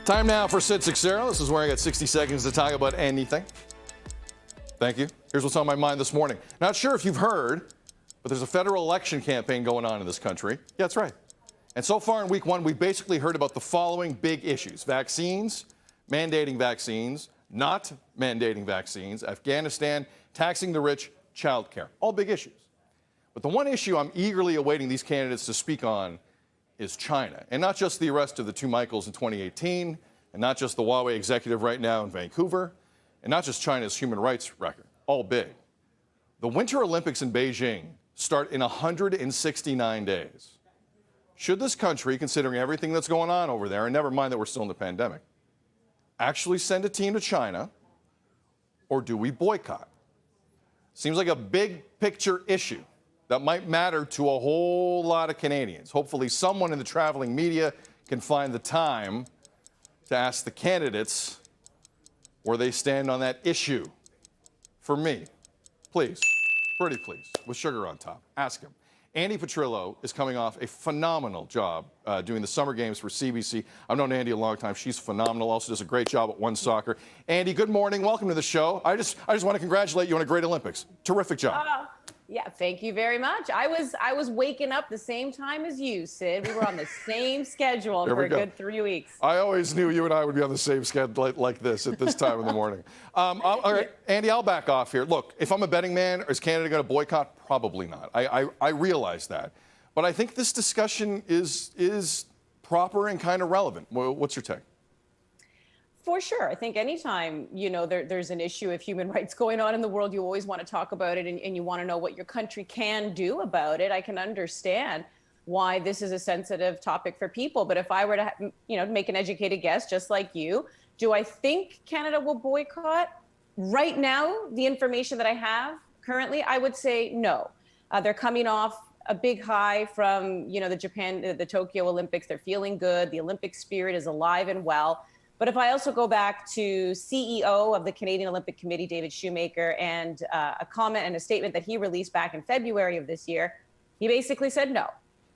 Time now for Sid Sixero. This is where I got 60 seconds to talk about anything. Thank you. Here's what's on my mind this morning. Not sure if you've heard, but there's a federal election campaign going on in this country. Yeah, that's right. And so far in week one, we've basically heard about the following big issues: vaccines, mandating vaccines, not mandating vaccines, Afghanistan, taxing the rich, childcare. All big issues. But the one issue I'm eagerly awaiting these candidates to speak on is China. And not just the arrest of the two Michaels in 2018, and not just the Huawei executive right now in Vancouver, and not just China's human rights record. All big. The Winter Olympics in Beijing start in 169 days. Should this country, considering everything that's going on over there, and never mind that we're still in the pandemic, actually send a team to China, or do we boycott? Seems like a big picture issue that might matter to a whole lot of Canadians. Hopefully someone in the traveling media can find the time to ask the candidates where they stand on that issue. For me, please, pretty please, with sugar on top, ask him. Andi Petrillo is coming off a phenomenal job doing the summer games for CBC. I've known Andi a long time. She's phenomenal. Also does a great job at One Soccer. Andi, good morning. Welcome to the show. I just want to congratulate you on a great Olympics. Terrific job. Yeah, thank you very much. I was waking up the same time as you, Sid. We were on the same schedule for a good 3 weeks. I always knew you and I would be on the same schedule like this at this time in the morning. All right, Andi, I'll back off here. Look, if I'm a betting man, is Canada going to boycott? Probably not. I realize that. But I think this discussion is proper and kind of relevant. What's your take? For sure. I think anytime, there's an issue of human rights going on in the world, you always want to talk about it and you want to know what your country can do about it. I can understand why this is a sensitive topic for people. But if I were to, make an educated guess, just like you, do I think Canada will boycott? Right now, the information that I have currently, I would say no. They're coming off a big high from, the Tokyo Olympics. They're feeling good. The Olympic spirit is alive and well. But if I also go back to CEO of the Canadian Olympic Committee, David Shoemaker, and a comment and a statement that he released back in February of this year, he basically said no,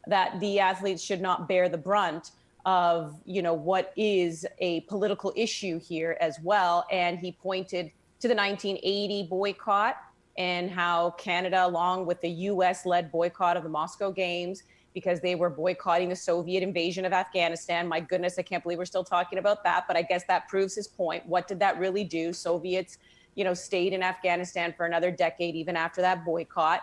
that the athletes should not bear the brunt of, what is a political issue here as well. And he pointed to the 1980 boycott and how Canada, along with the US-led boycott of the Moscow Games, because they were boycotting the Soviet invasion of Afghanistan. My goodness, I can't believe we're still talking about that, but I guess that proves his point. What did that really do? Soviets, stayed in Afghanistan for another decade, even after that boycott.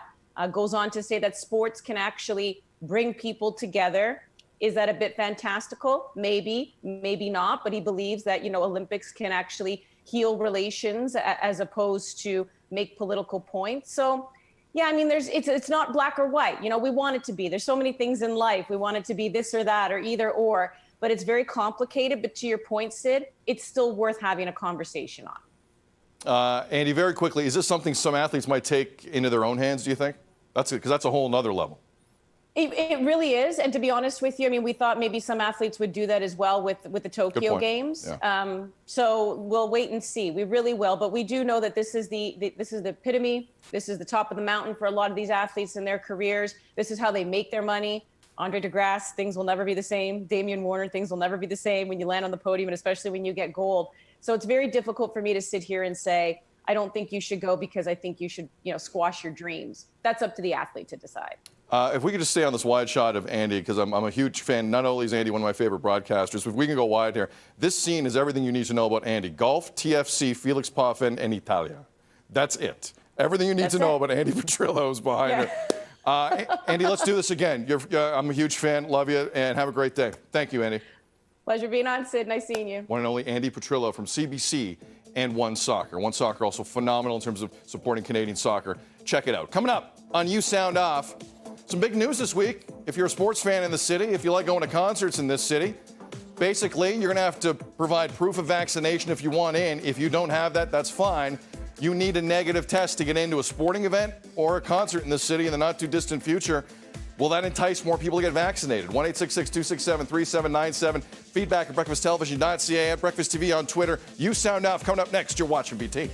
Goes on to say that sports can actually bring people together. Is that a bit fantastical? Maybe, maybe not, but he believes that, Olympics can actually heal relations as opposed to make political points. So, yeah, I mean, it's not black or white. We want it to be. There's so many things in life. We want it to be this or that or either or, but it's very complicated. But to your point, Sid, it's still worth having a conversation on. Andi, very quickly, is this something some athletes might take into their own hands, do you think? Because that's a whole nother level. It really is. And to be honest with you, I mean, we thought maybe some athletes would do that as well with the Tokyo Games. Yeah. So we'll wait and see. We really will. But we do know that this is the epitome. This is the top of the mountain for a lot of these athletes in their careers. This is how they make their money. Andre DeGrasse, things will never be the same. Damian Warner, things will never be the same when you land on the podium, and especially when you get gold. So it's very difficult for me to sit here and say, I don't think you should go because I think you should, squash your dreams. That's up to the athlete to decide. If we could just stay on this wide shot of Andi, because I'm a huge fan. Not only is Andi one of my favorite broadcasters, if we can go wide here. This scene is everything you need to know about Andi. Golf, TFC, Felix Pauwijn, and Italia. That's it. Everything you need to know about Andi Petrillo is behind it. Andi, let's do this again. I'm a huge fan. Love you, and have a great day. Thank you, Andi. Pleasure being on, Sid. Nice seeing you. One and only Andi Petrillo from CBC and One Soccer. One Soccer also phenomenal in terms of supporting Canadian soccer. Check it out. Coming up on You Sound Off, some big news this week. If you're a sports fan in the city, if you like going to concerts in this city, basically you're going to have to provide proof of vaccination if you want in. If you don't have that, that's fine. You need a negative test to get into a sporting event or a concert in this city in the not too distant future. Will that entice more people to get vaccinated? 1-866-267-3797. Feedback at breakfasttelevision.ca, at Breakfast TV on Twitter. You Sound Off coming up next. You're watching BT.